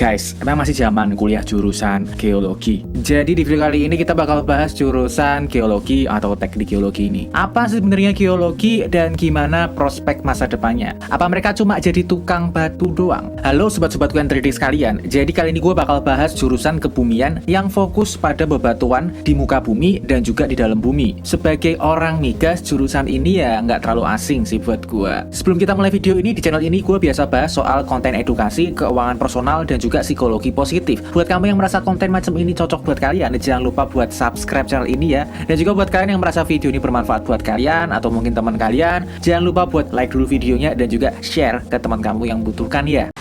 Guys, emang masih zaman kuliah jurusan geologi. Jadi di video kali ini kita bakal bahas jurusan geologi atau teknik geologi ini. Apa sebenarnya geologi dan gimana prospek masa depannya? Apa mereka cuma jadi tukang batu doang? Halo sobat-sobatku yang 3D sekalian. Jadi kali ini gue bakal bahas jurusan kebumian yang fokus pada bebatuan di muka bumi dan juga di dalam bumi. Sebagai orang migas, jurusan ini ya nggak terlalu asing sih buat gue. Sebelum kita mulai video ini, di channel ini gue biasa bahas soal konten edukasi, keuangan personal, dan juga psikologi positif. Buat kamu yang merasa konten macam ini cocok buat kalian, jangan lupa buat subscribe channel ini ya. Dan juga buat kalian yang merasa video ini bermanfaat buat kalian atau mungkin teman kalian, jangan lupa buat like dulu videonya dan juga share ke teman kamu yang butuhkan ya.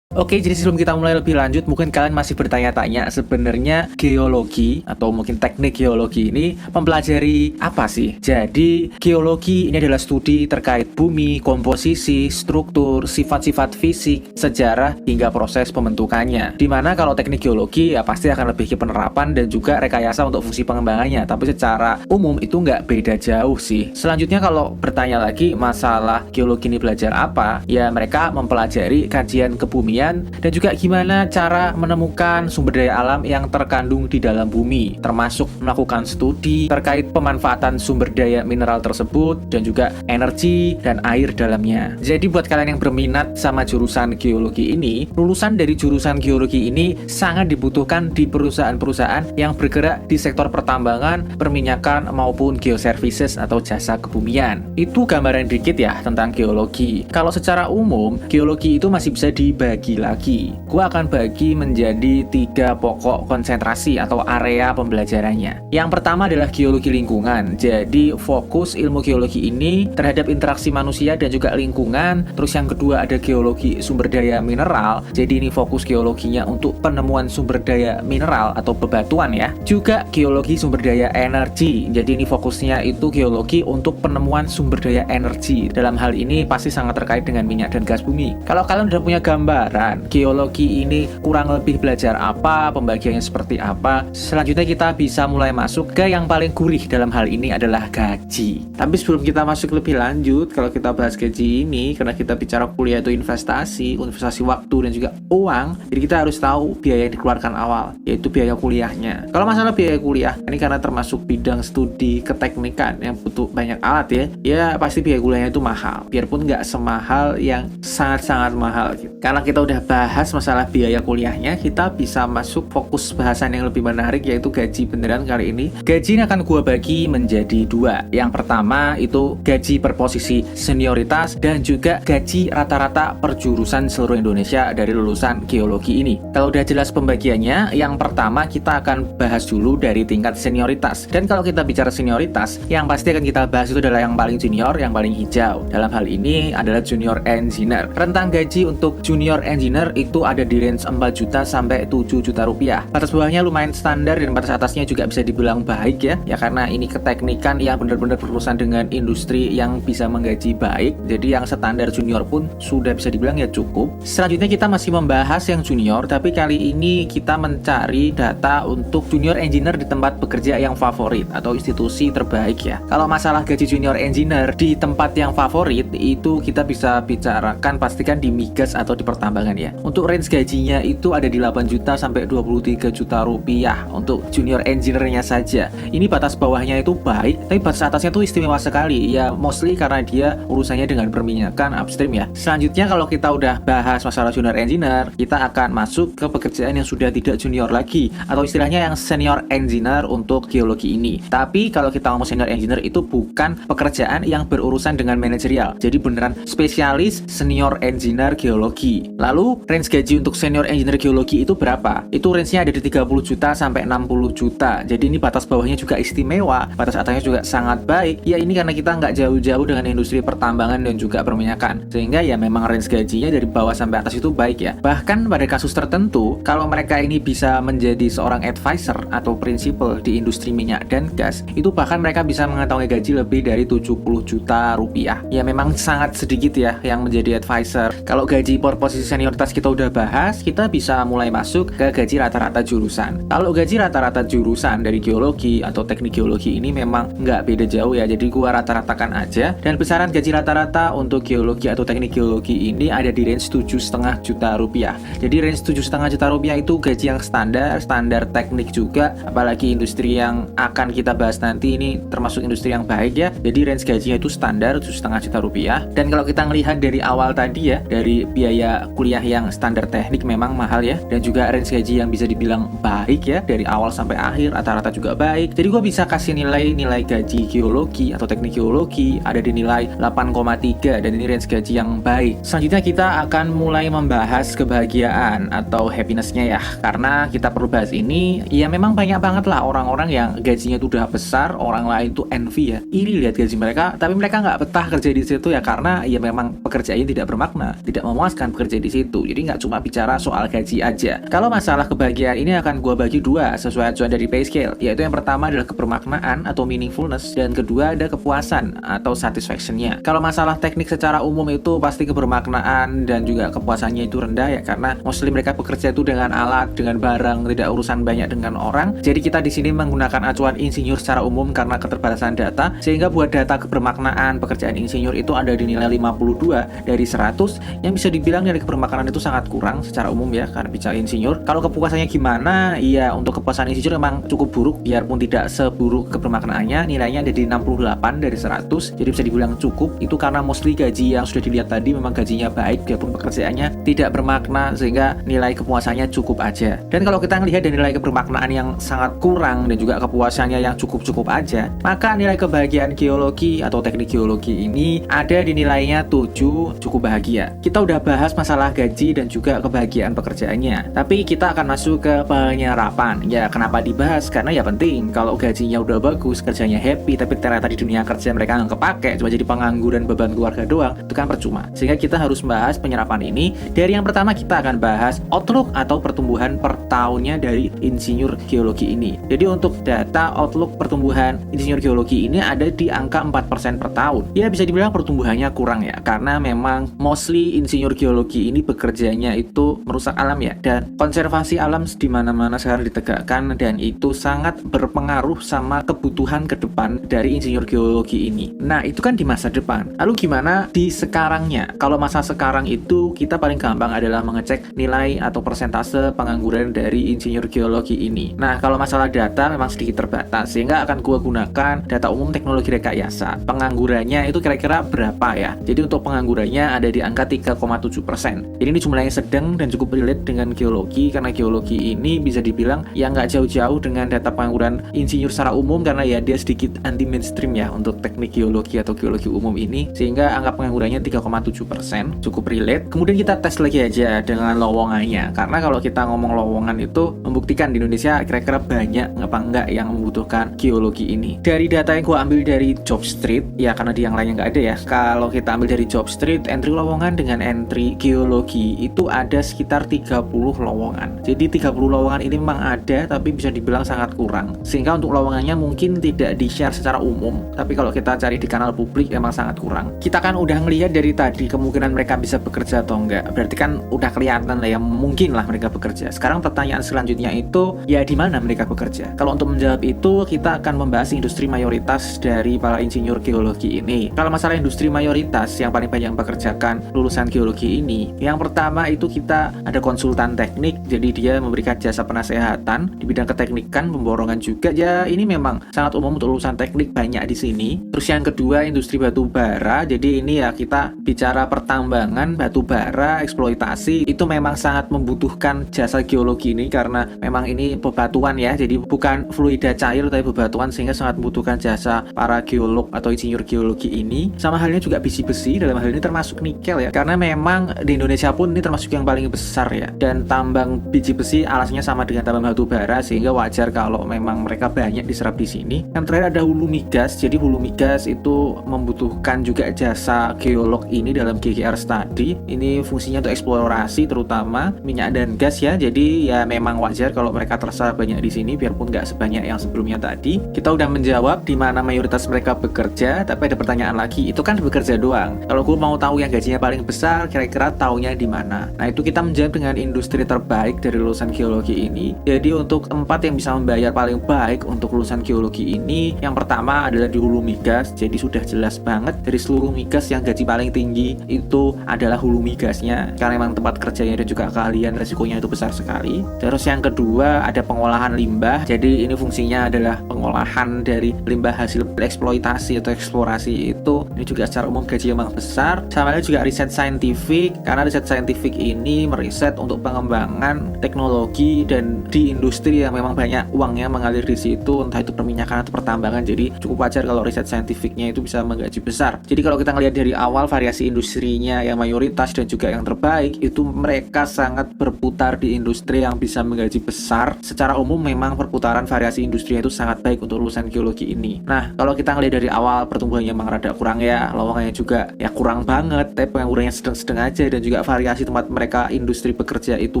Oke, jadi sebelum kita mulai lebih lanjut, mungkin kalian masih bertanya-tanya sebenarnya geologi atau mungkin teknik geologi ini mempelajari apa sih? Jadi, geologi ini adalah studi terkait bumi, komposisi, struktur, sifat-sifat fisik, sejarah, hingga proses pembentukannya. Dimana kalau teknik geologi ya pasti akan lebih ke penerapan dan juga rekayasa untuk fungsi pengembangannya. Tapi secara umum itu nggak beda jauh sih. Selanjutnya kalau bertanya lagi masalah geologi ini belajar apa? Ya mereka mempelajari kajian kebumian dan juga gimana cara menemukan sumber daya alam yang terkandung di dalam bumi, termasuk melakukan studi terkait pemanfaatan sumber daya mineral tersebut dan juga energi dan air dalamnya. Jadi buat kalian yang berminat sama jurusan geologi ini, lulusan dari jurusan geologi ini sangat dibutuhkan di perusahaan-perusahaan yang bergerak di sektor pertambangan, perminyakan maupun geoservices atau jasa kebumian. Itu gambaran dikit ya tentang geologi. Kalau secara umum, geologi itu masih bisa dibagi lagi. Gue akan bagi menjadi 3 pokok konsentrasi atau area pembelajarannya. Yang pertama adalah geologi lingkungan. Jadi fokus ilmu geologi ini terhadap interaksi manusia dan juga lingkungan. Terus yang kedua ada geologi sumber daya mineral. Jadi ini fokus geologinya untuk penemuan sumber daya mineral atau bebatuan ya. Juga geologi sumber daya energi. Jadi ini fokusnya itu geologi untuk penemuan sumber daya energi. Dalam hal ini pasti sangat terkait dengan minyak dan gas bumi. Kalau kalian udah punya gambaran geologi ini kurang lebih belajar apa, pembagiannya seperti apa, selanjutnya kita bisa mulai masuk ke yang paling gurih dalam hal ini adalah gaji. Tapi sebelum kita masuk lebih lanjut, kalau kita bahas gaji ini, karena kita bicara kuliah itu investasi waktu dan juga uang, jadi kita harus tahu biaya yang dikeluarkan awal, yaitu biaya kuliahnya. Kalau masalah biaya kuliah, ini karena termasuk bidang studi keteknikan yang butuh banyak alat ya pasti biaya kuliahnya itu mahal, biarpun nggak semahal yang sangat-sangat mahal gitu. Karena kita udah bahas masalah biaya kuliahnya, kita bisa masuk fokus bahasan yang lebih menarik yaitu gaji beneran kali ini. Gaji ini akan gue bagi menjadi 2. Yang pertama itu gaji per posisi senioritas dan juga gaji rata-rata per jurusan seluruh Indonesia dari lulusan geologi ini. Kalau udah jelas pembagiannya, yang pertama kita akan bahas dulu dari tingkat senioritas. Dan kalau kita bicara senioritas, yang pasti akan kita bahas itu adalah yang paling junior, yang paling hijau. Dalam hal ini adalah junior engineer. Rentang gaji untuk junior engineer itu ada di range 4 juta sampai 7 juta rupiah. Batas bawahnya lumayan standar dan batas atasnya juga bisa dibilang baik ya karena ini keteknikan yang benar-benar berurusan dengan industri yang bisa menggaji baik. Jadi yang standar junior pun sudah bisa dibilang ya cukup. Selanjutnya kita masih membahas yang junior, tapi kali ini kita mencari data untuk junior engineer di tempat bekerja yang favorit atau institusi terbaik ya. Kalau masalah gaji junior engineer di tempat yang favorit itu kita bisa bicarakan pastikan di migas atau di pertambangan ya. Untuk range gajinya itu ada di 8 juta sampai 23 juta rupiah untuk junior engineer-nya saja. Ini batas bawahnya itu baik, tapi batas atasnya itu istimewa sekali. Ya mostly karena dia urusannya dengan perminyakan upstream ya. Selanjutnya kalau kita udah bahas masalah junior engineer, kita akan masuk ke pekerjaan yang sudah tidak junior lagi atau istilahnya yang senior engineer untuk geologi ini. Tapi kalau kita ngomong senior engineer itu bukan pekerjaan yang berurusan dengan manajerial. Jadi beneran spesialis senior engineer geologi. Lalu Lalu range gaji untuk senior engineer geologi itu berapa? Itu range-nya ada di 30 juta sampai 60 juta. Jadi ini batas bawahnya juga istimewa, batas atasnya juga sangat baik. Ya ini karena kita nggak jauh-jauh dengan industri pertambangan dan juga perminyakan. Sehingga ya memang range gajinya dari bawah sampai atas itu baik ya. Bahkan pada kasus tertentu, kalau mereka ini bisa menjadi seorang advisor atau principal di industri minyak dan gas, itu bahkan mereka bisa mengantongi gaji lebih dari 70 juta rupiah. Ya memang sangat sedikit ya yang menjadi advisor. Kalau gaji per posisi senioritas kita udah bahas, kita bisa mulai masuk ke gaji rata-rata jurusan. Kalau gaji rata-rata jurusan dari geologi atau teknik geologi ini memang nggak beda jauh ya, jadi gua rata-ratakan aja. Dan besaran gaji rata-rata untuk geologi atau teknik geologi ini ada di range 7,5 juta rupiah. Jadi range 7,5 juta rupiah itu gaji yang standar teknik juga, apalagi industri yang akan kita bahas nanti ini termasuk industri yang baik ya. Jadi range gajinya itu standar 7,5 juta rupiah. Dan kalau kita melihat dari awal tadi ya, dari biaya kuliah yang standar teknik memang mahal ya, dan juga range gaji yang bisa dibilang baik ya, dari awal sampai akhir rata-rata juga baik. Jadi gue bisa kasih nilai gaji geologi atau teknik geologi ada di nilai 8,3 dan ini range gaji yang baik. Selanjutnya kita akan mulai membahas kebahagiaan atau happiness-nya ya, karena kita perlu bahas ini. Ya memang banyak banget lah orang-orang yang gajinya itu udah besar, orang lain tuh envy ya, iri lihat gaji mereka, tapi mereka nggak betah kerja di situ ya, karena ya memang pekerjaannya tidak bermakna, tidak memuaskan bekerja di situ. Jadi nggak cuma bicara soal gaji aja. Kalau masalah kebahagiaan ini akan gue bagi dua sesuai acuan dari pay scale, yaitu yang pertama adalah kebermaknaan atau meaningfulness, dan kedua ada kepuasan atau satisfaction-nya. Kalau masalah teknik secara umum itu pasti kebermaknaan dan juga kepuasannya itu rendah ya, karena mostly mereka bekerja itu dengan alat, dengan barang, tidak urusan banyak dengan orang. Jadi kita di sini menggunakan acuan insinyur secara umum karena keterbatasan data, sehingga buat data kebermaknaan pekerjaan insinyur itu ada di nilai 52 dari 100, yang bisa dibilang dari kebermaknaan itu sangat kurang secara umum ya, karena bicara insinyur. Kalau kepuasannya gimana? Iya, untuk kepuasan insinyur memang cukup buruk, biarpun tidak seburuk kebermaknaannya, nilainya ada di 68 dari 100, jadi bisa dibilang cukup. Itu karena mostly gaji yang sudah dilihat tadi memang gajinya baik, biarpun pekerjaannya tidak bermakna, sehingga nilai kepuasannya cukup aja. Dan kalau kita melihat dari nilai kebermaknaan yang sangat kurang dan juga kepuasannya yang cukup-cukup aja, maka nilai kebahagiaan geologi atau teknik geologi ini ada di nilainya 7, cukup bahagia. Kita udah bahas masalah gaji dan juga kebahagiaan pekerjaannya, tapi kita akan masuk ke penyerapan. Ya kenapa dibahas? Karena ya penting. Kalau gajinya udah bagus, kerjanya happy, tapi ternyata di dunia kerja mereka nggak kepake, cuma jadi pengangguran beban keluarga doang, itu kan percuma. Sehingga kita harus bahas penyerapan ini. Dari yang pertama kita akan bahas outlook atau pertumbuhan per tahunnya dari insinyur geologi ini. Jadi untuk data outlook pertumbuhan insinyur geologi ini ada di angka 4% per tahun. Ya bisa dibilang pertumbuhannya kurang ya, karena memang mostly insinyur geologi ini bekerjanya itu merusak alam ya, dan konservasi alam di mana-mana sekarang ditegakkan, dan itu sangat berpengaruh sama kebutuhan ke depan dari insinyur geologi ini. Nah itu kan di masa depan. Lalu gimana di sekarangnya? Kalau masa sekarang itu kita paling gampang adalah mengecek nilai atau persentase pengangguran dari insinyur geologi ini. Nah kalau masalah data memang sedikit terbatas, sehingga akan gua gunakan data umum teknologi rekayasa. Penganggurannya itu kira-kira berapa ya? Jadi untuk penganggurannya ada di angka 3,7%. Jadi ini jumlah yang sedang dan cukup relate dengan geologi, karena geologi ini bisa dibilang ya nggak jauh-jauh dengan data pengangguran insinyur secara umum, karena ya dia sedikit anti mainstream ya untuk teknik geologi atau geologi umum ini, sehingga angka penganggurannya 3,7%, cukup relate. Kemudian kita tes lagi aja dengan lowongannya, karena kalau kita ngomong lowongan itu membuktikan di Indonesia kira-kira banyak apa enggak yang membutuhkan geologi ini. Dari data yang gue ambil dari Jobstreet ya, karena di yang lainnya nggak ada ya. Kalau kita ambil dari Jobstreet, entry lowongan dengan entry geologi itu ada sekitar 30 lowongan. Jadi 30 lowongan ini memang ada, tapi bisa dibilang sangat kurang, sehingga untuk lowongannya mungkin tidak di-share secara umum, tapi kalau kita cari di kanal publik emang sangat kurang. Kita kan udah ngelihat dari tadi kemungkinan mereka bisa bekerja atau enggak, berarti kan udah kelihatan lah ya, mungkin lah mereka bekerja. Sekarang pertanyaan selanjutnya itu ya di mana mereka bekerja. Kalau untuk menjawab itu kita akan membahas industri mayoritas dari para insinyur geologi ini. Kalau masalah industri mayoritas yang paling banyak mempekerjakan lulusan geologi ini, yang pertama itu kita ada konsultan teknik, jadi dia memberikan jasa penasehatan di bidang keteknikan, pemborongan juga. Ya ini memang sangat umum untuk lulusan teknik, banyak di sini. Terus yang kedua industri batu bara, jadi ini ya kita bicara pertambangan, batu bara, eksploitasi, itu memang sangat membutuhkan jasa geologi ini, karena memang ini bebatuan ya, jadi bukan fluida cair tapi bebatuan, sehingga sangat membutuhkan jasa para geolog atau insinyur geologi ini. Sama halnya juga besi-besi, dalam hal ini termasuk nikel ya, karena memang di Indonesia Indonesia pun ini termasuk yang paling besar ya. Dan tambang biji besi alasannya sama dengan tambang batu bara, sehingga wajar kalau memang mereka banyak diserap di sini. Yang terakhir ada hulu migas. Jadi hulu migas itu membutuhkan juga jasa geolog ini dalam GGR study. Ini fungsinya untuk eksplorasi terutama minyak dan gas ya. Jadi ya memang wajar kalau mereka terserap banyak di sini, biarpun nggak sebanyak yang sebelumnya tadi. Kita udah menjawab di mana mayoritas mereka bekerja, tapi ada pertanyaan lagi, itu kan bekerja doang. Kalau gue mau tahu yang gajinya paling besar, kira-kira taunya di mana? Nah, itu kita menjawab dengan industri terbaik dari lulusan geologi ini. Jadi untuk tempat yang bisa membayar paling baik untuk lulusan geologi ini, yang pertama adalah di hulu migas. Jadi sudah jelas banget dari seluruh migas yang gaji paling tinggi itu adalah hulu migasnya, karena memang tempat kerjanya dan juga keahlian resikonya itu besar sekali. Terus yang kedua ada pengolahan limbah. Jadi ini fungsinya adalah pengolahan dari limbah hasil eksploitasi atau eksplorasi itu. Ini juga secara umum gaji memang besar. Sama halnya juga riset saintifik, karena riset saintifik ini meriset untuk pengembangan teknologi dan di industri yang memang banyak uangnya mengalir di situ, entah itu perminyakan atau pertambangan. Jadi cukup wajar kalau riset saintifiknya itu bisa menggaji besar. Jadi kalau kita ngelihat dari awal variasi industrinya yang mayoritas dan juga yang terbaik, itu mereka sangat berputar di industri yang bisa menggaji besar. Secara umum memang perputaran variasi industrinya itu sangat baik untuk lulusan geologi ini. Nah, kalau kita ngelihat dari awal pertumbuhannya memang rada kurang ya, lowongannya juga ya kurang banget, tapi penganggurannya sedang-sedang aja, dan juga variasi tempat mereka industri bekerja itu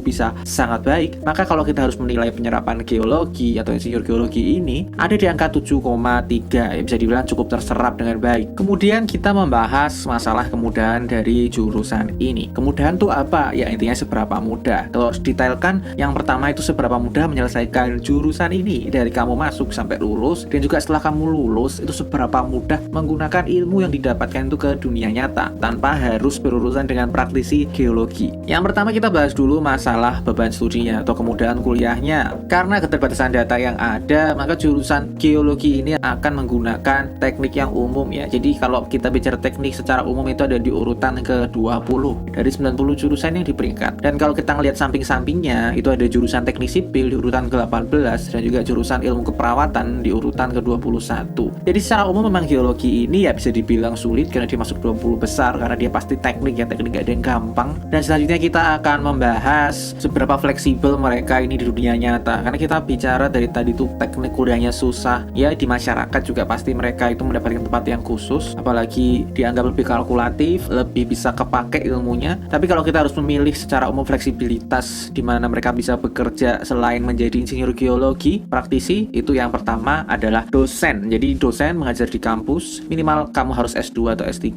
bisa sangat baik. Maka kalau kita harus menilai penyerapan geologi atau insinyur geologi ini ada di angka 7,3, ya bisa dibilang cukup terserap dengan baik. Kemudian kita membahas masalah kemudahan dari jurusan ini. Kemudahan tuh apa? Ya intinya seberapa mudah. Kalau detailkan, yang pertama itu seberapa mudah menyelesaikan jurusan ini dari kamu masuk sampai lulus, dan juga setelah kamu lulus itu seberapa mudah menggunakan ilmu yang didapatkan itu ke dunia nyata tanpa harus berurusan dengan praktisi geologi. Yang pertama kita bahas dulu masalah beban studinya atau kemudahan kuliahnya. Karena keterbatasan data yang ada, maka jurusan geologi ini akan menggunakan teknik yang umum ya. Jadi kalau kita bicara teknik secara umum itu ada di urutan ke-20 dari 90 jurusan yang diperingkat. Dan kalau kita ngelihat samping-sampingnya, itu ada jurusan teknik sipil di urutan ke-18 dan juga jurusan ilmu keperawatan di urutan ke-21. Jadi secara umum memang geologi ini ya bisa dibilang sulit karena dia masuk 20 besar, karena dia pasti teknik ya, teknik gak ada yang gampang. Dan selanjutnya kita akan membahas seberapa fleksibel mereka ini di dunia nyata. Karena kita bicara dari tadi tuh teknik kuliahnya susah ya, di masyarakat juga pasti mereka itu mendapatkan tempat yang khusus, apalagi dianggap lebih kalkulatif, lebih bisa kepake ilmunya. Tapi kalau kita harus memilih secara umum fleksibilitas di mana mereka bisa bekerja selain menjadi insinyur geologi praktisi, itu yang pertama adalah dosen. Jadi dosen mengajar di kampus, minimal kamu harus S2 atau S3,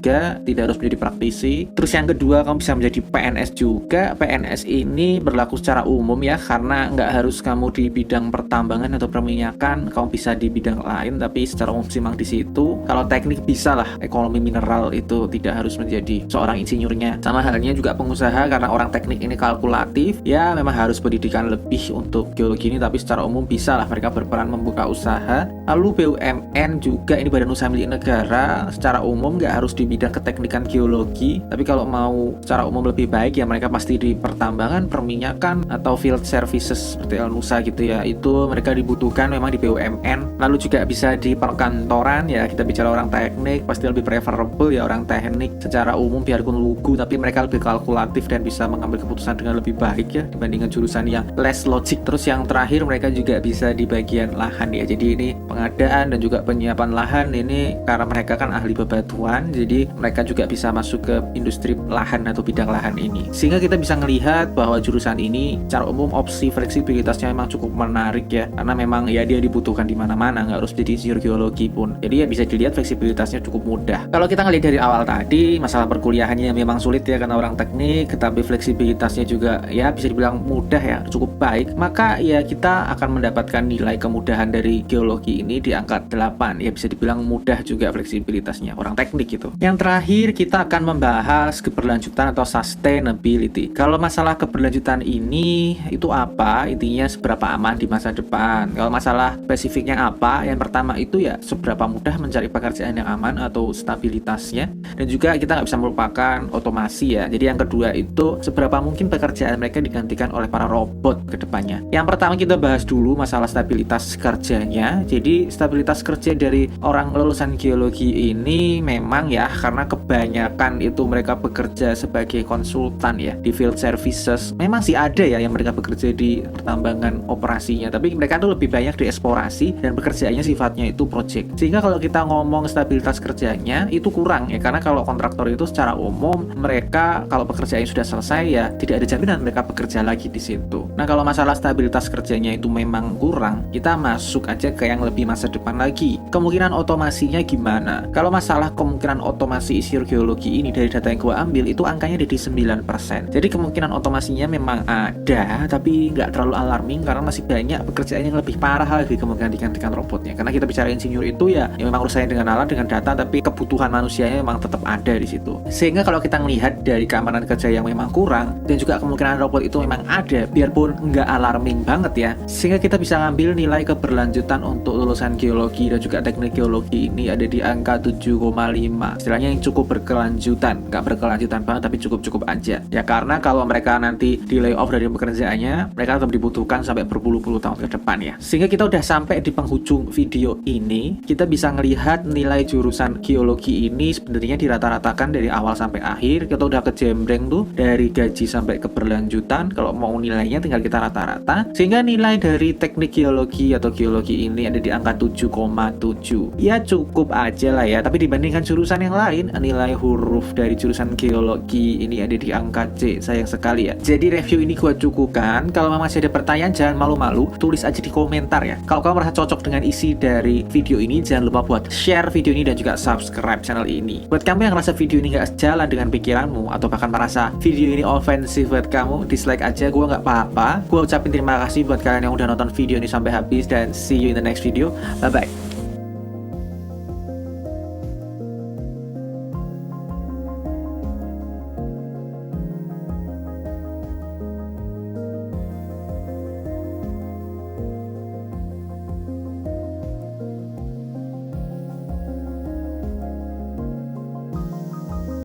tidak harus menjadi praktisi. Terus yang kedua, kamu bisa menjadi PNS juga. PNS ini berlaku secara umum ya, karena nggak harus kamu di bidang pertambangan atau perminyakan, kamu bisa di bidang lain, tapi secara umum memang di situ. Kalau teknik bisa lah, ekonomi mineral itu tidak harus menjadi seorang insinyurnya. Sama halnya juga pengusaha, karena orang teknik ini kalkulatif, ya memang harus pendidikan lebih untuk geologi ini, tapi secara umum bisa lah mereka berperan membuka usaha. Lalu BUMN juga, ini badan usaha milik negara, secara umum nggak harus di bidang keteknikan geologi, tapi kalau mau secara umum lebih baik ya mereka pasti di pertambangan, perminyakan, atau field services seperti Alnusa gitu ya, itu mereka dibutuhkan memang di BUMN. Lalu juga bisa di perkantoran ya, kita bicara orang teknik pasti lebih preferable ya orang teknik secara umum, biarpun lugu tapi mereka lebih kalkulatif dan bisa mengambil keputusan dengan lebih baik ya dibandingkan jurusan yang less logic. Terus yang terakhir mereka juga bisa di bagian lahan ya, jadi ini pengadaan dan juga penyiapan lahan ini karena mereka kan ahli bebatuan, jadi mereka juga bisa masuk ke industri lahan atau bidang lahan ini. Sehingga kita bisa melihat bahwa jurusan ini secara umum opsi fleksibilitasnya memang cukup menarik ya, karena memang ya dia dibutuhkan di mana-mana, nggak harus jadi insinyur geologi pun. Jadi ya bisa dilihat fleksibilitasnya cukup mudah. Kalau kita ngelihat dari awal tadi, masalah perkuliahannya memang sulit ya karena orang teknik, tetapi fleksibilitasnya juga ya bisa dibilang mudah ya, cukup baik. Maka ya kita akan mendapatkan nilai kemudahan dari geologi ini di angka 8. Ya bisa dibilang mudah juga fleksibilitasnya orang teknik gitu. Yang terakhir kita akan membahas keberlanjutan atau sustainability. Kalau masalah keberlanjutan ini itu apa? Intinya seberapa aman di masa depan. Kalau masalah spesifiknya apa? Yang pertama itu ya seberapa mudah mencari pekerjaan yang aman atau stabilitasnya. Dan juga kita nggak bisa melupakan otomasi ya. Jadi yang kedua itu seberapa mungkin pekerjaan mereka digantikan oleh para robot ke depannya. Yang pertama kita bahas dulu masalah stabilitas kerjanya. Jadi stabilitas kerja dari orang lulusan geologi ini memang ya karena kebanyakan itu mereka bekerja sebagai konsultan ya di field services. Memang sih ada ya yang mereka bekerja di pertambangan operasinya, tapi mereka tuh lebih banyak di eksplorasi dan pekerjaannya sifatnya itu project. Sehingga kalau kita ngomong stabilitas kerjanya itu kurang ya, karena kalau kontraktor itu secara umum mereka kalau pekerjaannya sudah selesai ya tidak ada jaminan mereka bekerja lagi di situ. Nah, kalau masalah stabilitas kerjanya itu memang kurang, kita masuk aja ke yang lebih masa depan lagi. Kemungkinan otomasinya gimana? Kalau masalah kemungkinan otomasi isir geologi ini dari data yang gue ambil itu angkanya ada di 9%. Jadi kemungkinan otomasinya memang ada, tapi nggak terlalu alarming karena masih banyak pekerjaan yang lebih parah lagi kemungkinan digantikan robotnya. Karena kita bicara insinyur itu ya memang urusannya dengan alat, dengan data, tapi kebutuhan manusianya memang tetap ada di situ. Sehingga kalau kita melihat dari keamanan kerja yang memang kurang dan juga kemungkinan robot itu memang ada, biarpun nggak alarming banget ya, sehingga kita bisa ngambil nilai keberlanjutan untuk lulusan geologi dan juga teknik geologi ini ada di angka 7,5. Istilahnya yang cukup berkelanjutan, nggak berkelanjutan banget tapi cukup-cukup aja ya, karena kalau mereka nanti di layoff dari pekerjaannya, mereka tetap dibutuhkan sampai berpuluh-puluh tahun ke depan ya. Sehingga kita udah sampai di penghujung video ini, kita bisa ngelihat nilai jurusan geologi ini sebenarnya dirata-ratakan dari awal sampai akhir. Kita udah kejembreng tuh dari gaji sampai keberlanjutan. Kalau mau nilainya tinggal kita rata-rata, sehingga nilai dari teknik geologi atau geologi ini ada di angka 7,7. Ya cukup aja lah ya, tapi dibandingkan jurusan yang lain, nilai huruf dari jurusan geologi ini ada di angka C, sayang sekali ya. Jadi review ini gua cukupkan. Kalau masih ada pertanyaan jangan malu-malu, tulis aja di komentar ya. Kalau kamu merasa cocok dengan isi dari video ini, jangan lupa buat share video ini dan juga subscribe channel ini. Buat kamu yang merasa video ini gak sejalan dengan pikiranmu atau bahkan merasa video ini ofensif buat kamu, dislike aja, gue gak apa-apa. Gue ucapin terima kasih buat kalian yang udah nonton video ini sampai habis, dan see you in the next video. Bye bye.